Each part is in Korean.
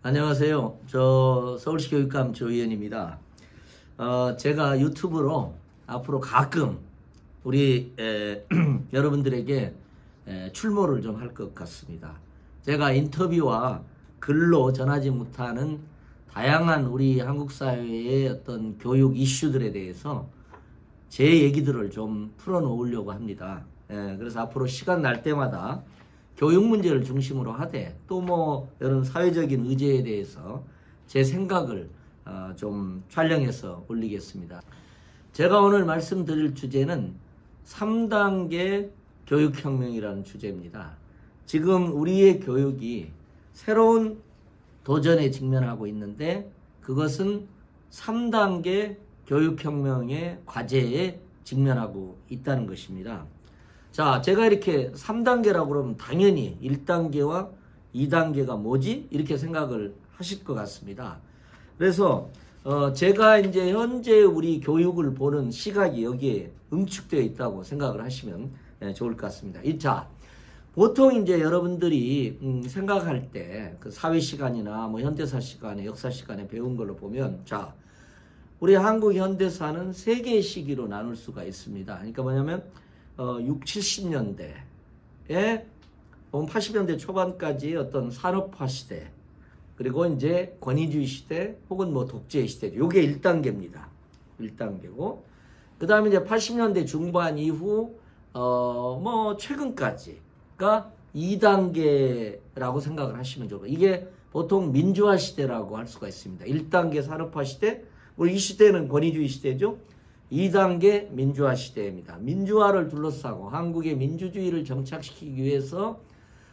안녕하세요. 저 서울시 교육감 조희연입니다. 제가 유튜브로 앞으로 가끔 우리 여러분들에게 출모를 좀 할 것 같습니다. 제가 인터뷰와 글로 전하지 못하는 다양한 우리 한국 사회의 어떤 교육 이슈들에 대해서 제 얘기들을 좀 풀어놓으려고 합니다. 그래서 앞으로 시간 날 때마다 교육 문제를 중심으로 하되 또 뭐 이런 사회적인 의제에 대해서 제 생각을 좀 촬영해서 올리겠습니다. 제가 오늘 말씀드릴 주제는 3단계 교육혁명이라는 주제입니다. 지금 우리의 교육이 새로운 도전에 직면하고 있는데 그것은 3단계 교육혁명의 과제에 직면하고 있다는 것입니다. 자, 제가 이렇게 3단계라고 그러면 당연히 1단계와 2단계가 뭐지? 이렇게 생각을 하실 것 같습니다. 그래서 제가 이제 현재 우리 교육을 보는 시각이 여기에 응축되어 있다고 생각을 하시면 좋을 것 같습니다. 자, 보통 이제 여러분들이 생각할 때 그 사회 시간이나 뭐 현대사 시간에 역사 시간에 배운 걸로 보면 자, 우리 한국 현대사는 세 개의 시기로 나눌 수가 있습니다. 그러니까 뭐냐면 60, 70년대에 80년대 초반까지 어떤 산업화 시대, 그리고 이제 권위주의 시대 혹은 뭐 독재 시대, 요게 1단계입니다. 1단계고, 그 다음에 이제 80년대 중반 이후 뭐 최근까지가 2단계라고 생각을 하시면 좋고, 이게 보통 민주화 시대라고 할 수가 있습니다. 1단계 산업화 시대, 이 시대는 권위주의 시대죠. 2단계 민주화 시대입니다. 민주화를 둘러싸고 한국의 민주주의를 정착시키기 위해서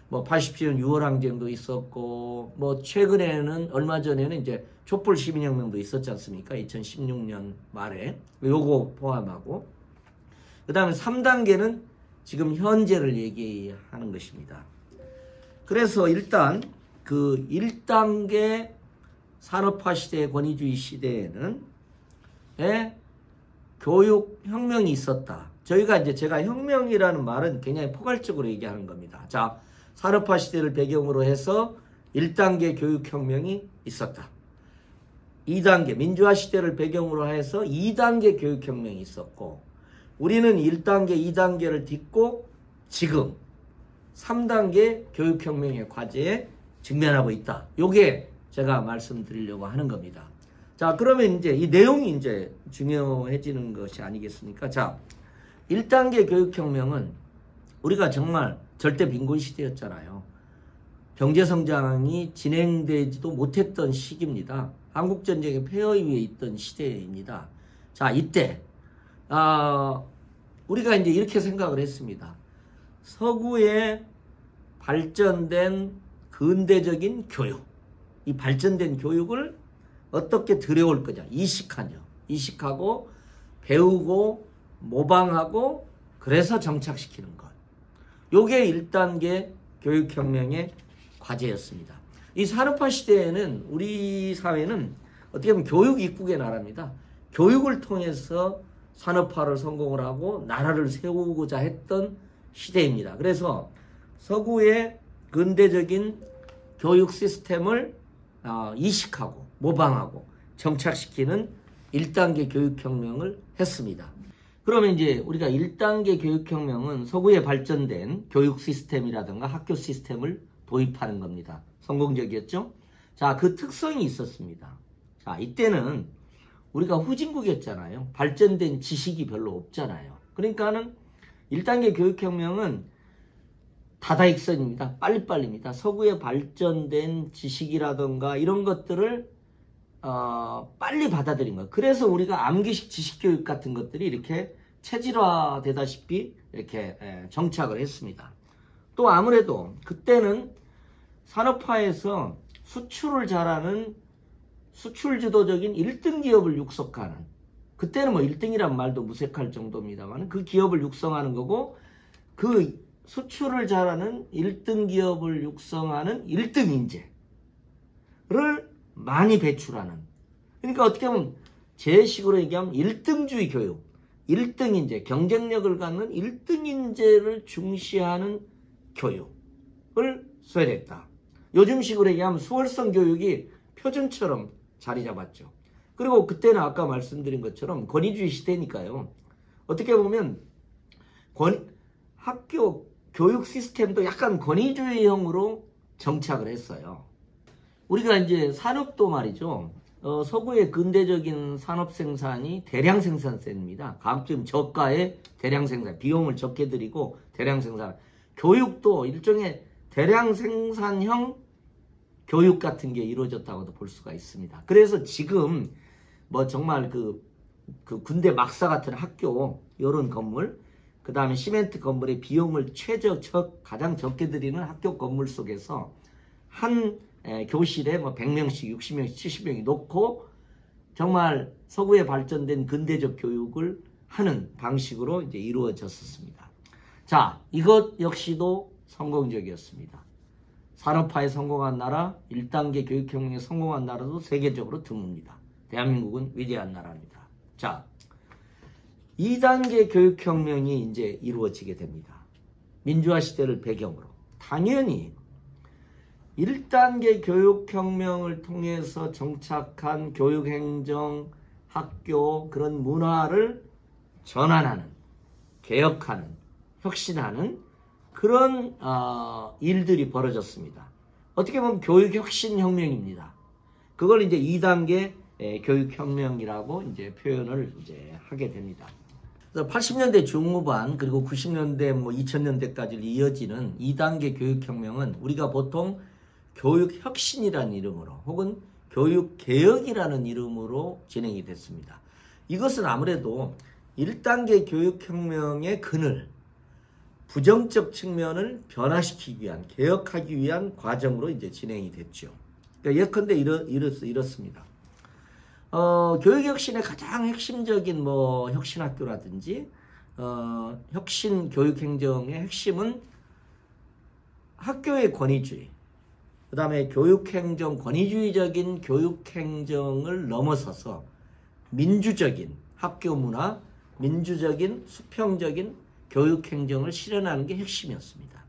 뭐 87년 6월 항쟁도 있었고, 뭐 최근에는 얼마 전에는 이제 촛불 시민혁명도 있었지 않습니까? 2016년 말에 요거 포함하고, 그 다음에 3단계는 지금 현재를 얘기하는 것입니다. 그래서 일단 그 1단계 산업화 시대, 권위주의 시대에는 교육혁명이 있었다. 제가 혁명이라는 말은 굉장히 포괄적으로 얘기하는 겁니다. 자, 산업화 시대를 배경으로 해서 1단계 교육혁명이 있었다. 2단계 민주화 시대를 배경으로 해서 2단계 교육혁명이 있었고, 우리는 1단계, 2단계를 딛고 지금 3단계 교육혁명의 과제에 직면하고 있다. 요게 제가 말씀드리려고 하는 겁니다. 자, 그러면 이제 이 내용이 이제 중요해지는 것이 아니겠습니까? 자, 1단계 교육혁명은 우리가 정말 절대 빈곤 시대였잖아요. 경제성장이 진행되지도 못했던 시기입니다. 한국전쟁의 폐허 위에 있던 시대입니다. 자, 이때, 우리가 이제 이렇게 생각을 했습니다. 서구의 발전된 근대적인 교육, 이 발전된 교육을 어떻게 들여올 거냐. 이식하고 배우고 모방하고 그래서 정착시키는 것. 요게 1단계 교육혁명의 과제였습니다. 이 산업화 시대에는 우리 사회는 어떻게 보면 교육 입국의 나라입니다. 교육을 통해서 산업화를 성공을 하고 나라를 세우고자 했던 시대입니다. 그래서 서구의 근대적인 교육 시스템을 이식하고 모방하고 정착시키는 1단계 교육혁명을 했습니다. 그러면 이제 우리가 1단계 교육혁명은 서구에 발전된 교육 시스템이라든가 학교 시스템을 도입하는 겁니다. 성공적이었죠? 자, 그 특성이 있었습니다. 자, 이때는 우리가 후진국이었잖아요. 발전된 지식이 별로 없잖아요. 그러니까는 1단계 교육혁명은 다다익선입니다. 빨리빨리입니다. 서구에 발전된 지식이라든가 이런 것들을 빨리 받아들인 거예요. 그래서 우리가 암기식 지식교육 같은 것들이 이렇게 체질화되다시피 이렇게 정착을 했습니다. 또 아무래도 그때는 산업화에서 수출을 잘하는 수출주도적인 1등 기업을 육성하는, 그때는 뭐 1등이란 말도 무색할 정도입니다만 그 기업을 육성하는 거고, 그 수출을 잘하는 1등 기업을 육성하는 1등 인재를 많이 배출하는, 그러니까 어떻게 보면 제 식으로 얘기하면 1등주의 교육, 1등 인재, 경쟁력을 갖는 1등 인재를 중시하는 교육을 써야 됐다. 요즘식으로 얘기하면 수월성 교육이 표준처럼 자리 잡았죠. 그리고 그때는 아까 말씀드린 것처럼 권위주의 시대니까요. 어떻게 보면 학교 교육 시스템도 약간 권위주의형으로 정착을 했어요. 우리가 이제 산업도 말이죠. 서구의 근대적인 산업 생산이 대량 생산세입니다. 가급적 저가의 대량 생산, 비용을 적게 들이고 대량 생산. 교육도 일종의 대량 생산형 교육 같은 게 이루어졌다고도 볼 수가 있습니다. 그래서 지금 뭐 정말 그 군대 막사 같은 학교, 이런 건물, 그 다음에 시멘트 건물의 비용을 가장 적게 들이는 학교 건물 속에서 한 교실에 뭐 100명씩, 60명씩, 70명이 놓고 정말 서구에 발전된 근대적 교육을 하는 방식으로 이제 이루어졌었습니다. 자, 이것 역시도 성공적이었습니다. 산업화에 성공한 나라, 1단계 교육혁명에 성공한 나라도 세계적으로 드뭅니다. 대한민국은 위대한 나라입니다. 자, 2단계 교육혁명이 이제 이루어지게 됩니다. 민주화 시대를 배경으로. 당연히 1단계 교육혁명을 통해서 정착한 교육행정, 학교, 그런 문화를 전환하는, 개혁하는, 혁신하는 그런 일들이 벌어졌습니다. 어떻게 보면 교육혁신혁명입니다. 그걸 이제 2단계 교육혁명이라고 이제 표현을 이제 하게 됩니다. 80년대 중후반 그리고 90년대 뭐 2000년대까지 이어지는 2단계 교육혁명은 우리가 보통 교육혁신이라는 이름으로 혹은 교육개혁이라는 이름으로 진행이 됐습니다. 이것은 아무래도 1단계 교육혁명의 그늘, 부정적 측면을 변화시키기 위한, 개혁하기 위한 과정으로 이제 진행이 됐죠. 그러니까 예컨대 이렇습니다. 교육혁신의 가장 핵심적인 뭐 혁신학교라든지 혁신 교육행정의 핵심은 학교의 권위주의, 그 다음에 교육행정, 권위주의적인 교육행정을 넘어서서 민주적인 학교 문화, 민주적인 수평적인 교육행정을 실현하는 게 핵심이었습니다.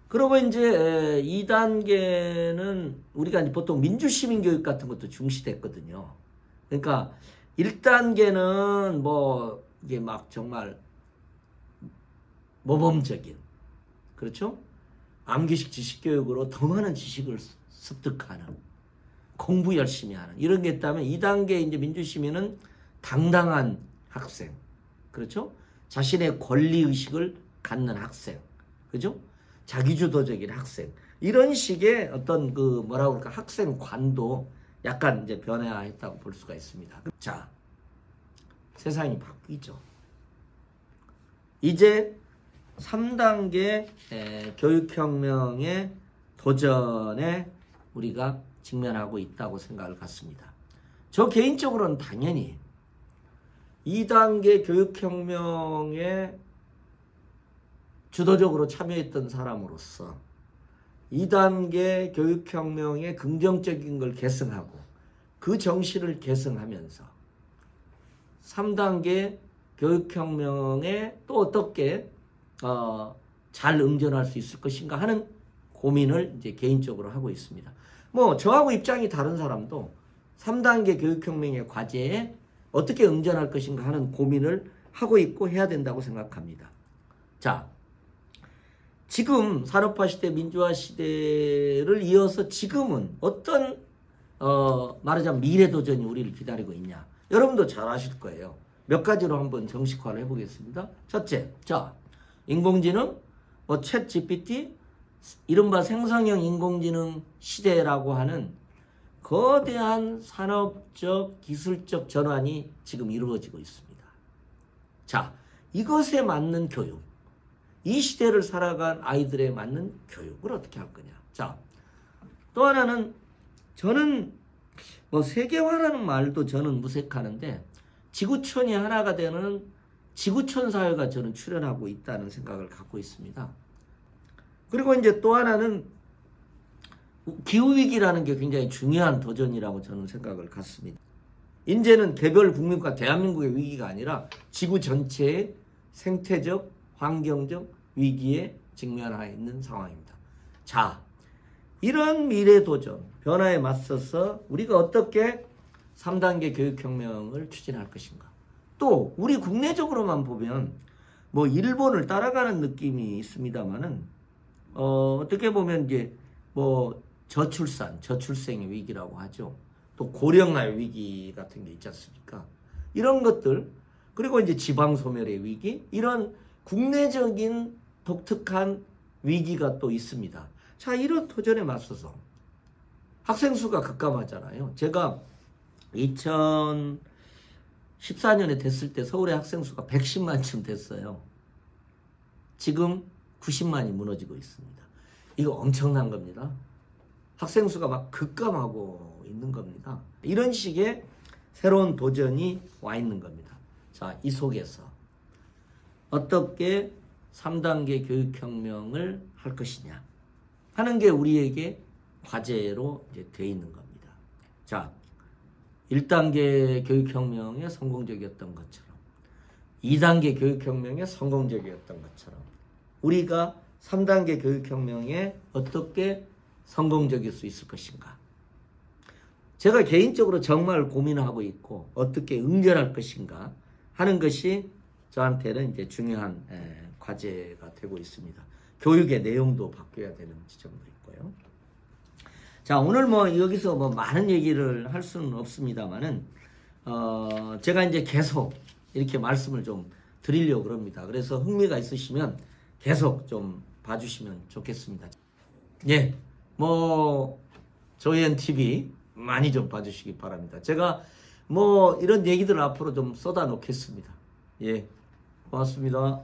그리고 이제 2단계는 우리가 이제 보통 민주시민교육 같은 것도 중시됐거든요. 그러니까 1단계는 뭐 이게 막 정말 모범적인, 그렇죠? 암기식 지식교육으로 더 많은 지식을 습득하는, 공부 열심히 하는 이런 게 있다면 2단계 이제 민주시민은 당당한 학생, 그렇죠? 자신의 권리의식을 갖는 학생, 그죠? 자기주도적인 학생, 이런 식의 어떤 그 뭐라고 그럴까, 학생관도 약간 이제 변화했다고 볼 수가 있습니다. 자, 세상이 바뀌죠. 이제 3단계 교육혁명의 도전에 우리가 직면하고 있다고 생각을 갖습니다. 저 개인적으로는 당연히 2단계 교육혁명에 주도적으로 참여했던 사람으로서 2단계 교육혁명의 긍정적인 걸 계승하고 그 정신을 계승하면서 3단계 교육혁명에 또 어떻게 잘 응전할 수 있을 것인가 하는 고민을 이제 개인적으로 하고 있습니다. 뭐 저하고 입장이 다른 사람도 3단계 교육혁명의 과제에 어떻게 응전할 것인가 하는 고민을 하고 있고 해야 된다고 생각합니다. 자, 지금 산업화 시대, 민주화 시대를 이어서 지금은 어떤 말하자면 미래 도전이 우리를 기다리고 있냐. 여러분도 잘 아실 거예요. 몇 가지로 한번 정식화를 해보겠습니다. 첫째, 자, 인공지능, 뭐 챗 GPT, 이른바 생성형 인공지능 시대라고 하는 거대한 산업적, 기술적 전환이 지금 이루어지고 있습니다. 자, 이것에 맞는 교육, 이 시대를 살아간 아이들에 맞는 교육을 어떻게 할 거냐. 자, 또 하나는 저는 뭐 세계화라는 말도 저는 무색하는데 지구촌이 하나가 되는 지구촌 사회가 저는 출현하고 있다는 생각을 갖고 있습니다. 그리고 이제 또 하나는 기후위기라는 게 굉장히 중요한 도전이라고 저는 생각을 갖습니다. 이제는 개별 국민과 대한민국의 위기가 아니라 지구 전체의 생태적, 환경적 위기에 직면하여 있는 상황입니다. 자, 이런 미래 도전, 변화에 맞서서 우리가 어떻게 3단계 교육혁명을 추진할 것인가. 또 우리 국내적으로만 보면 뭐 일본을 따라가는 느낌이 있습니다만은 어떻게 보면 이제 뭐 저출생의 위기라고 하죠. 또 고령화의 위기 같은 게 있지 않습니까? 이런 것들, 그리고 이제 지방 소멸의 위기, 이런 국내적인 독특한 위기가 또 있습니다. 자, 이런 도전에 맞서서 학생 수가 급감하잖아요. 제가 2014년에 됐을 때 서울의 학생 수가 110만쯤 됐어요. 지금 90만이 무너지고 있습니다. 이거 엄청난 겁니다. 학생 수가 막 급감하고 있는 겁니다. 이런 식의 새로운 도전이 와 있는 겁니다. 자, 이 속에서 어떻게 3단계 교육혁명을 할 것이냐 하는 게 우리에게 과제로 이제 돼 있는 겁니다. 자, 1단계 교육혁명에 성공적이었던 것처럼 2단계 교육혁명에 성공적이었던 것처럼 우리가 3단계 교육혁명에 어떻게 성공적일 수 있을 것인가. 제가 개인적으로 정말 고민하고 있고 어떻게 응결할 것인가 하는 것이 저한테는 이제 중요한 과제가 되고 있습니다. 교육의 내용도 바뀌어야 되는 지점도 있고요. 자, 오늘 뭐 여기서 뭐 많은 얘기를 할 수는 없습니다만은 제가 이제 계속 이렇게 말씀을 좀 드리려고 그럽니다. 그래서 흥미가 있으시면 계속 좀 봐주시면 좋겠습니다. 예, 뭐 조희연 TV 많이 좀 봐주시기 바랍니다. 제가 뭐 이런 얘기들을 앞으로 좀 쏟아 놓겠습니다. 예, 고맙습니다.